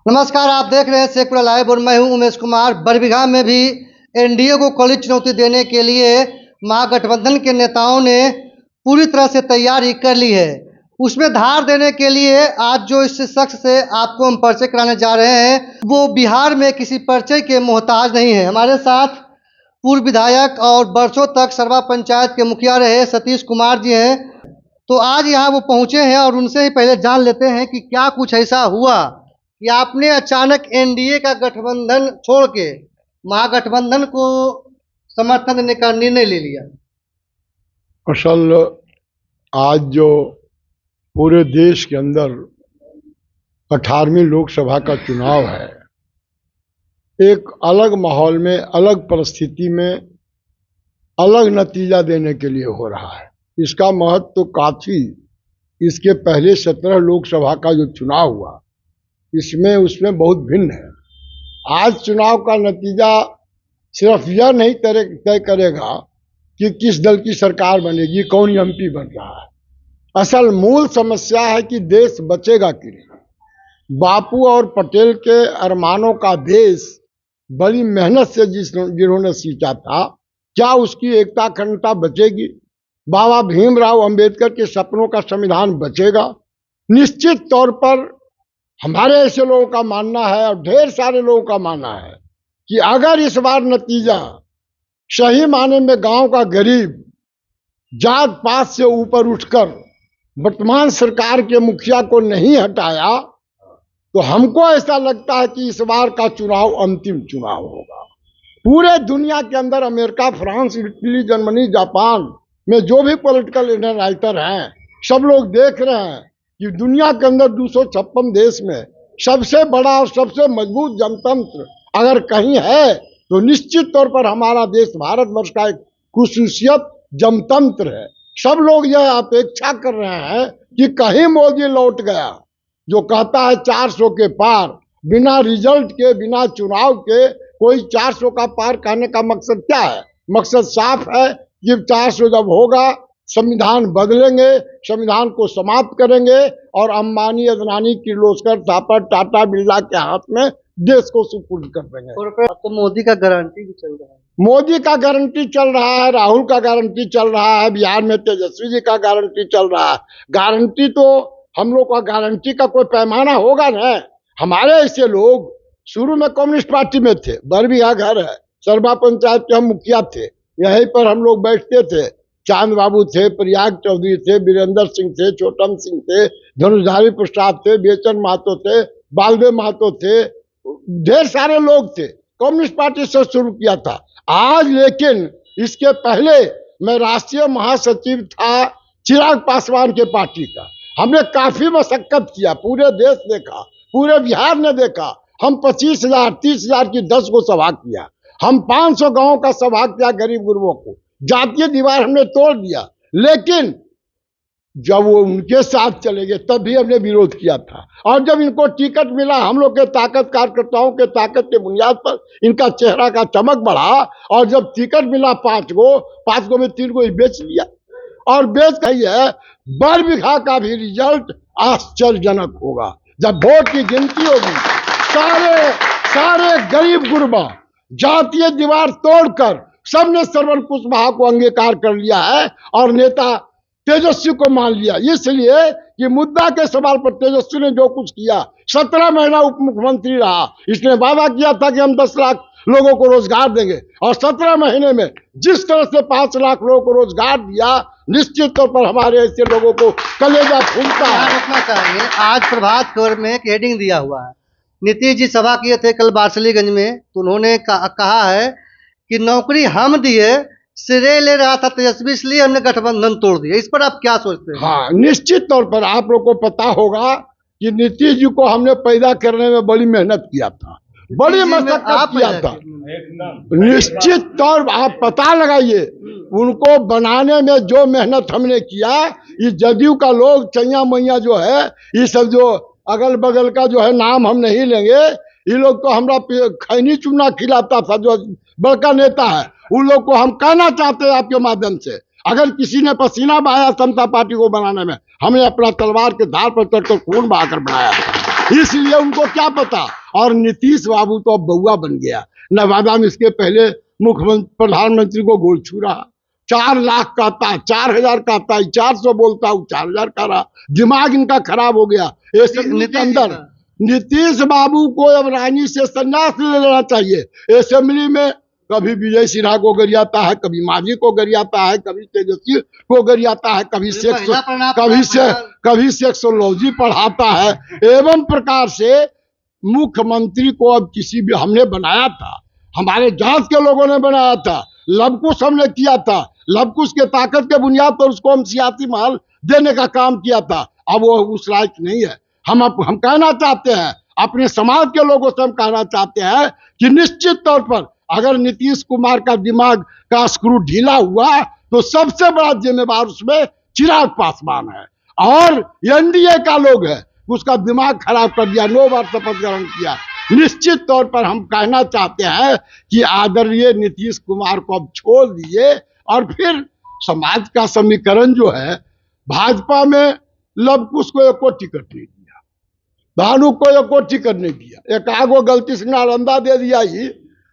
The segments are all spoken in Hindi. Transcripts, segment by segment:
नमस्कार, आप देख रहे हैं शेखपुरा लाइव और मैं हूं उमेश कुमार। बरबीघा में भी एनडीए को कड़ी चुनौती देने के लिए महागठबंधन के नेताओं ने पूरी तरह से तैयारी कर ली है। उसमें धार देने के लिए आज जो इस शख्स से आपको हम परिचय कराने जा रहे हैं, वो बिहार में किसी परिचय के मोहताज नहीं है। हमारे साथ पूर्व विधायक और वर्षों तक सरवा पंचायत के मुखिया रहे सतीश कुमार जी हैं। तो आज यहाँ वो पहुँचे हैं और उनसे ही पहले जान लेते हैं कि क्या कुछ ऐसा हुआ कि आपने अचानक एनडीए का गठबंधन छोड़ के महागठबंधन को समर्थन देने का निर्णय ले लिया। असल आज जो पूरे देश के अंदर 18वीं लोकसभा का चुनाव है, एक अलग माहौल में, अलग परिस्थिति में, अलग नतीजा देने के लिए हो रहा है। इसका महत्व तो काफी इसके पहले 17 लोकसभा का जो चुनाव हुआ इसमें उसमें बहुत भिन्न है। आज चुनाव का नतीजा सिर्फ यह नहीं तय करेगा कि किस दल की सरकार बनेगी, कौन एमपी बन रहा है। असल मूल समस्या है कि देश बचेगा कि नहीं। बापू और पटेल के अरमानों का देश बड़ी मेहनत से जिन्होंने सींचा था, क्या उसकी एकता अखंडता बचेगी? बाबा भीमराव अंबेडकर के सपनों का संविधान बचेगा? निश्चित तौर पर हमारे ऐसे लोगों का मानना है और ढेर सारे लोगों का मानना है कि अगर इस बार नतीजा सही माने में गांव का गरीब जात पात से ऊपर उठकर वर्तमान सरकार के मुखिया को नहीं हटाया, तो हमको ऐसा लगता है कि इस बार का चुनाव अंतिम चुनाव होगा। पूरे दुनिया के अंदर America, France, Italy, Germany, Japan में जो भी पॉलिटिकल एनालाइजर हैं, सब लोग देख रहे हैं कि दुनिया के अंदर 256 देश में सबसे बड़ा और सबसे मजबूत जनतंत्र अगर कहीं है तो निश्चित तौर पर हमारा देश भारतवर्ष का एक खुसूसियत जनतंत्र है। सब लोग यह अपेक्षा कर रहे हैं कि कहीं मोदी लौट गया जो कहता है 400 के पार, बिना रिजल्ट के, बिना चुनाव के कोई 400 का पार कहने का मकसद क्या है? मकसद साफ है कि 400 जब होगा संविधान बदलेंगे, संविधान को समाप्त करेंगे और अंबानी, अदनानी, किर्लोस्कर, थापर, टाटा, बिरला के हाथ में देश को सुपुर्द कर देंगे। तो मोदी का गारंटी भी चल रहा है। मोदी का गारंटी चल रहा है, राहुल का गारंटी चल रहा है, बिहार में तेजस्वी जी का गारंटी चल रहा है। गारंटी तो हम लोग का गारंटी का कोई पैमाना होगा ना। हमारे ऐसे लोग शुरू में कम्युनिस्ट पार्टी में थे, बरबीघा घर है, सरवा पंचायत के हम मुखिया थे, यहीं पर हम लोग बैठते थे। चांद बाबू थे, प्रयाग चौधरी थे, वीरेंद्र सिंह थे, छोटम सिंह थे, धनुषधारी प्रसाद थे, बेचन महतो थे, बालदेव महतो थे, ढेर सारे लोग थे। कम्युनिस्ट पार्टी से शुरू किया था। आज लेकिन इसके पहले मैं राष्ट्रीय महासचिव था चिराग पासवान के पार्टी का। हमने काफी मशक्कत किया, पूरे देश देखा, पूरे बिहार ने देखा। हम 25,000 30,000 की 10 को सभा किया, हम 500 गांवों का सभा किया, गरीब गुरबों को जातीय दीवार हमने तोड़ दिया। लेकिन जब वो उनके साथ चले गए तब भी हमने विरोध किया था। और जब इनको टिकट मिला, हम लोग के ताकत, कार्यकर्ताओं के ताकत के बुनियाद पर इनका चेहरा का चमक बढ़ा। और जब टिकट मिला 5 गो में 3 गो बेच लिया और बेच गई है। बरबीघा का भी रिजल्ट आश्चर्यजनक होगा। जब वोट की गिनती होगी, सारे गरीब गुरबा जातीय दीवार तोड़कर सबने श्रवण कुशवाहा को अंगीकार कर लिया है और नेता तेजस्वी को मान लिया। इसलिए कि मुद्दा के सवाल पर तेजस्वी ने जो कुछ किया, 17 महीना उप मुख्यमंत्री रहा, इसने वादा किया था कि हम 10 लाख लोगों को रोजगार देंगे और 17 महीने में जिस तरह से 5 लाख लोगों को रोजगार दिया, निश्चित तौर पर हमारे ऐसे लोगों को कलेजा फूलता है। रखना चाहिए। आज प्रभात खबर में एक हेडिंग दिया हुआ है, नीतीश जी सभा किए थे कल बार्सलीगंज में, तो उन्होंने कहा है कि नौकरी हम दिए, श्रेय ले रहा था तेजस्वी, इसलिए हमने गठबंधन तोड़ दिया। इस पर आप क्या सोचते हैं? हाँ, निश्चित तौर पर आप लोग को पता होगा कि नीतीश जी को हमने पैदा करने में बड़ी मेहनत किया था, बड़ी मशक्कत किया था। निश्चित तौर आप पता लगाइए, उनको बनाने में जो मेहनत हमने किया। ये जदयू का लोग, चैया मैया जो है, ये सब जो अगल बगल का जो है नाम हम नहीं लेंगे, ये लोग तो हमरा खैनी चूना खिलाता था, जो बड़का नेता है। उन लोग को हम कहना चाहते हैं आपके माध्यम से, अगर किसी ने पसीना बहाया समता पार्टी को बनाने में, हमें अपना तलवार के धार पर चढ़कर खून बहाकर बनाया। इसलिए उनको क्या पता। और नीतीश बाबू तो अब बउआ बन गया। नवादा में इसके पहले मुख्यमंत्री प्रधानमंत्री को गोल छू रहा, 4 लाख कहता, 4,000 कहता, 400 बोलता हूँ, 4,000 कह रहा। दिमाग इनका खराब हो गया असेंबली के अंदर। नीतीश बाबू को अब रानी से संन्यास ले लेना चाहिए। असेंबली में कभी विजय सिन्हा को गरियाता है, कभी मांझी को गरियाता है, कभी तेजस्वी को गरियाता है, कभी सेक्सोलॉजी पढ़ाता है। एवं प्रकार से मुख्यमंत्री को अब किसी भी हमने बनाया था, हमारे जांच के लोगों ने बनाया था, लवकुश हमने किया था, लवकुश के ताकत के बुनियाद पर उसको हम सियासी महल देने का काम किया था। अब वो उस लायक नहीं है। हम कहना चाहते हैं, अपने समाज के लोगों से हम कहना चाहते हैं कि निश्चित तौर पर अगर नीतीश कुमार का दिमाग का स्क्रू ढीला हुआ तो सबसे बड़ा जिम्मेवार उसमें चिराग पासवान है और एनडीए का लोग है, उसका दिमाग खराब कर दिया, 9 बार शपथ ग्रहण किया। निश्चित तौर पर हम कहना चाहते हैं कि आदरणीय नीतीश कुमार को अब छोड़ दिए और फिर समाज का समीकरण जो है, भाजपा में लवकुश को एको टिकट नहीं दिया, भानु को एको टिकट नहीं दिया, एक आगो गलती से नालंदा दे दिया ही,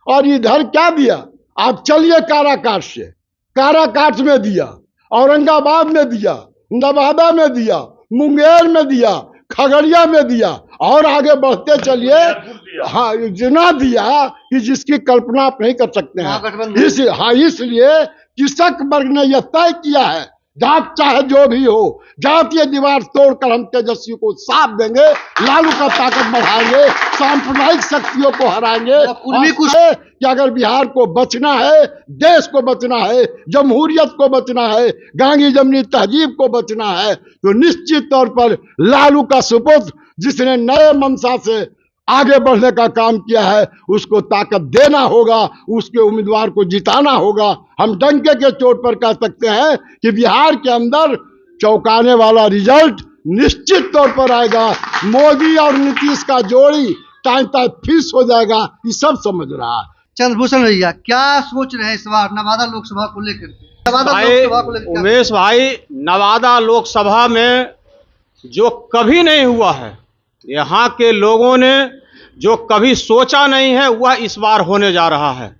और इधर क्या दिया। आप चलिए काराकाट से, काराकाट में दिया, औरंगाबाद में दिया, नवादा में दिया, मुंगेर में दिया, खगड़िया में दिया और आगे बढ़ते चलिए। हाँ, इतना दिया कि जिसकी कल्पना आप नहीं कर सकते हैं। इसलिए कृषक वर्ग ने यह तय किया है, जात चाहे जो भी हो, जातीय दीवार तोड़कर हम तेजस्वी को साथ देंगे, लालू का ताकत बढ़ाएंगे, सांप्रदायिक शक्तियों को हराएंगे। कि अगर बिहार को बचना है, देश को बचना है, जमहूरियत को बचना है, गांधी जमनी तहजीब को बचना है, तो निश्चित तौर पर लालू का सुपुत्र जिसने नए मंशा से आगे बढ़ने का काम किया है, उसको ताकत देना होगा, उसके उम्मीदवार को जिताना होगा। हम डंके के चोट पर कह सकते हैं कि बिहार के अंदर चौंकाने वाला रिजल्ट निश्चित तौर पर आएगा। मोदी और नीतीश का जोड़ी टाइम फिक्स हो जाएगा, ये सब समझ रहा है। चंद्रभूषण भैया क्या सोच रहे हैं इस बार नवादा लोकसभा को लेकर? उमेश भाई, नवादा लोकसभा में जो कभी नहीं हुआ है, यहाँ के लोगों ने जो कभी सोचा नहीं है, वह इस बार होने जा रहा है।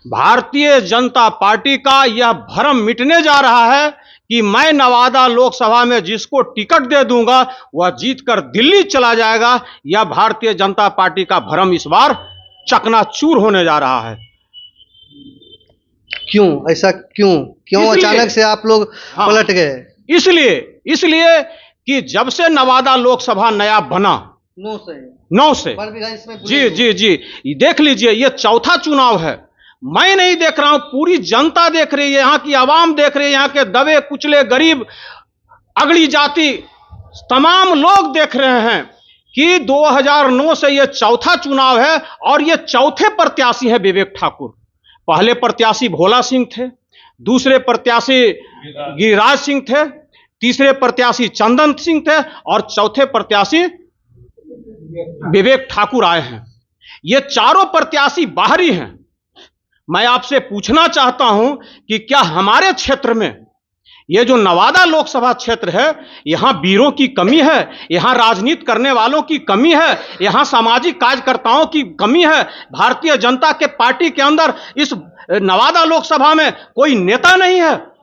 भारतीय जनता पार्टी का यह भ्रम मिटने जा रहा है कि मैं नवादा लोकसभा में जिसको टिकट दे दूंगा वह जीतकर दिल्ली चला जाएगा। यह भारतीय जनता पार्टी का भ्रम इस बार चकनाचूर होने जा रहा है। क्यों ऐसा? क्यों अचानक से आप लोग पलट गए? इसलिए कि जब से नवादा लोकसभा नया बना, 9 से जी देख लीजिए, ये चौथा चुनाव है। मैं नहीं देख रहा हूं, पूरी जनता देख रही है, यहाँ की आवाम देख रही है, यहाँ के दबे कुचले गरीब अगड़ी जाति तमाम लोग देख रहे हैं कि 2009 से ये चौथा चुनाव है और ये चौथे प्रत्याशी है विवेक ठाकुर। पहले प्रत्याशी भोला सिंह थे, दूसरे प्रत्याशी गिरिराज सिंह थे, तीसरे प्रत्याशी चंदन सिंह थे और चौथे प्रत्याशी विवेक ठाकुर आए हैं। ये चारों प्रत्याशी बाहरी हैं। मैं आपसे पूछना चाहता हूं कि क्या हमारे क्षेत्र में ये जो नवादा लोकसभा क्षेत्र है, यहां वीरों की कमी है, यहां राजनीति करने वालों की कमी है, यहां सामाजिक कार्यकर्ताओं की कमी है? भारतीय जनता के पार्टी के अंदर इस नवादा लोकसभा में कोई नेता नहीं है,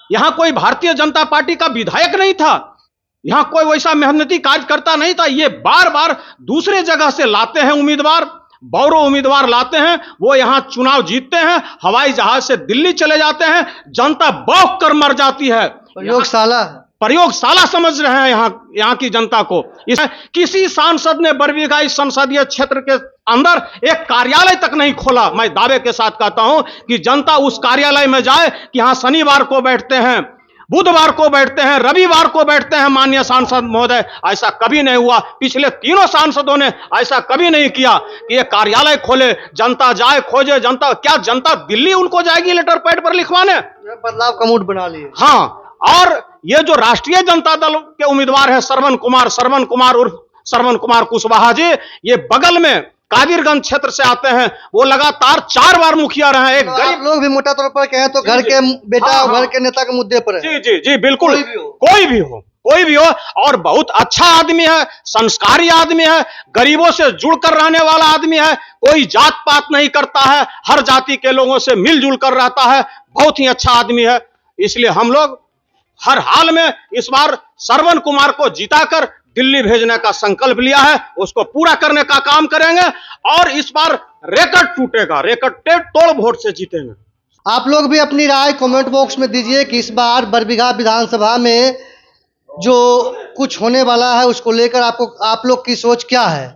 यहां कोई भारतीय जनता पार्टी का विधायक नहीं था, यहां कोई वैसा मेहनती कार्यकर्ता नहीं था। ये बार बार दूसरे जगह से लाते हैं उम्मीदवार, बौरो उम्मीदवार लाते हैं, वो यहां चुनाव जीतते हैं, हवाई जहाज से दिल्ली चले जाते हैं, जनता बौख कर मर जाती है। प्रयोगशाला समझ रहे हैं यहाँ की जनता को। किसी सांसद ने बरबीघा इस संसदीय क्षेत्र के अंदर एक कार्यालय तक नहीं खोला। मैं दावे के साथ कहता हूं कि जनता उस कार्यालय में जाए कि यहां शनिवार को बैठते हैं, बुधवार को बैठते हैं, रविवार को बैठते हैं माननीय सांसद महोदय। ऐसा कभी नहीं हुआ। पिछले तीनों सांसदों ने ऐसा कभी नहीं किया कि ये कार्यालय खोले, जनता जाए खोजे। क्या जनता दिल्ली उनको जाएगी लेटर पैड पर लिखवाने? बदलाव का मूड बना लिए। हाँ, और ये जो राष्ट्रीय जनता दल के उम्मीदवार है श्रवण कुमार कुशवाहा जी, ये बगल में कादिरगंज क्षेत्र से आते हैं, वो लगातार 4 बार मुखिया रहे। एक गरीब लोग भी मोटा तौर पर कहें तो घर के बेटा और घर के नेता के मुद्दे पर है। जी बिल्कुल, कोई भी हो, कोई भी हो, और बहुत अच्छा आदमी है, संस्कारी आदमी है, गरीबों से जुड़कर रहने वाला आदमी है, कोई जात पात नहीं करता है, हर जाति के लोगों से मिलजुल कर रहता है, बहुत ही अच्छा आदमी है। इसलिए हम लोग हर हाल में इस बार श्रवण कुमार को जिताकर दिल्ली भेजने का संकल्प लिया है, उसको पूरा करने का काम करेंगे और इस बार रिकॉर्ड टूटेगा, रिकॉर्ड तोड़ वोट से जीतेंगे। आप लोग भी अपनी राय कमेंट बॉक्स में दीजिए कि इस बार बरबीघा विधानसभा में जो कुछ होने वाला है उसको लेकर आप लोग की सोच क्या है,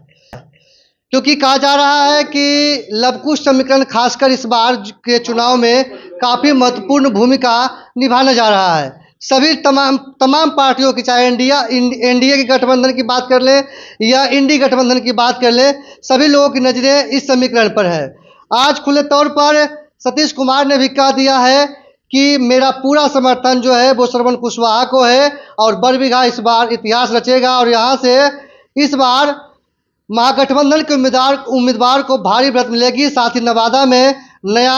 क्योंकि कहा जा रहा है कि लवकुश समीकरण खासकर इस बार के चुनाव में काफी महत्वपूर्ण भूमिका निभाने जा रहा है। सभी तमाम पार्टियों की, चाहे एनडीए के गठबंधन की बात कर लें या इंडी गठबंधन की बात कर लें, सभी लोगों की नजरें इस समीकरण पर है। आज खुले तौर पर सतीश कुमार ने भी कह दिया है कि मेरा पूरा समर्थन जो है वो श्रवण कुशवाहा को है और बरबीघा इस बार इतिहास रचेगा और यहाँ से इस बार महागठबंधन के उम्मीदवार को भारी बढ़त मिलेगी। साथ ही नवादा में नया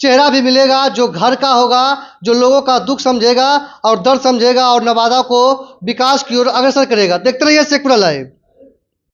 चेहरा भी मिलेगा जो घर का होगा, जो लोगों का दुख समझेगा और दर्द समझेगा और नवादा को विकास की ओर अग्रसर करेगा। देखते रहिए शेखपुरा लाइव।